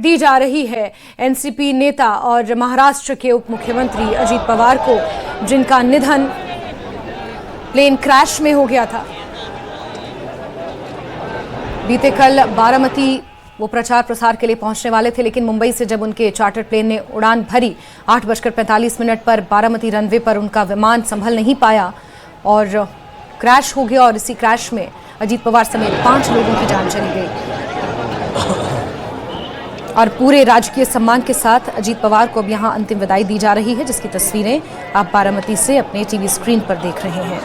दी जा रही है एनसीपी नेता और महाराष्ट्र के उप मुख्यमंत्री अजीत पवार को, जिनका निधन प्लेन क्रैश में हो गया था। बीते कल बारामती वो प्रचार प्रसार के लिए पहुंचने वाले थे, लेकिन मुंबई से जब उनके चार्टर प्लेन ने उड़ान भरी 8:45 पर बारामती रनवे पर उनका विमान संभल नहीं पाया और क्रैश हो गया। और इसी क्रैश में अजीत पवार समेत 5 लोगों की जान चली गई। और पूरे राजकीय सम्मान के साथ अजीत पवार को अब यहां अंतिम विदाई दी जा रही है, जिसकी तस्वीरें आप बारामती से अपने टीवी स्क्रीन पर देख रहे हैं।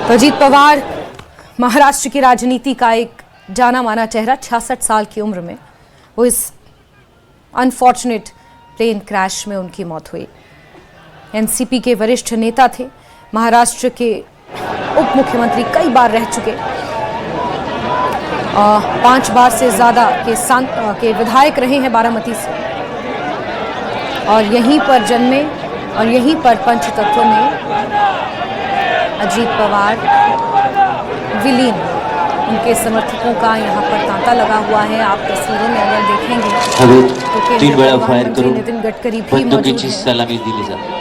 तो अजीत पवार महाराष्ट्र की राजनीति का एक जाना माना चेहरा, 66 साल की उम्र में वो इस अनफॉर्चुनेट प्लेन क्रैश में उनकी मौत हुई। एनसीपी के वरिष्ठ नेता थे, महाराष्ट्र के उप मुख्यमंत्री कई बार रह चुके, 5 बार से ज्यादा के विधायक रहे हैं बारामती से, और यहीं पर जन्मे और यहीं पर पंचतत्व में अजीत पवार विलीन। उनके समर्थकों का यहाँ पर तांता लगा हुआ है। आप तस्वीरों में अगर देखेंगे तो 3 वेळा फायर करून नितिन गडकरी भी मौजूद बंदुकीची हैं। सलामी दिली जाते।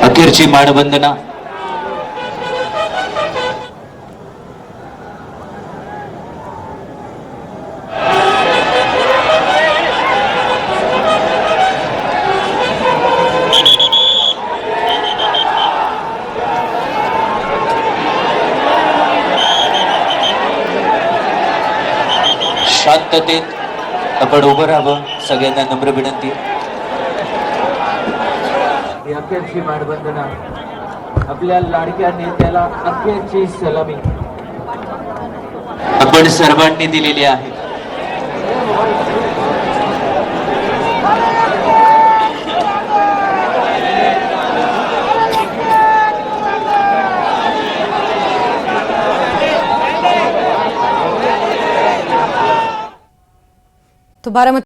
अखेरची मानवंदना शांततेत आपण उभं राहावं, सगळ्यांना नम्र विनंती। अखेरची मानवंदना, आपल्या लाडक्या नेत्याला अखेरची सलामी आपण सर्वांनी दिलेली आहे। तो बारामती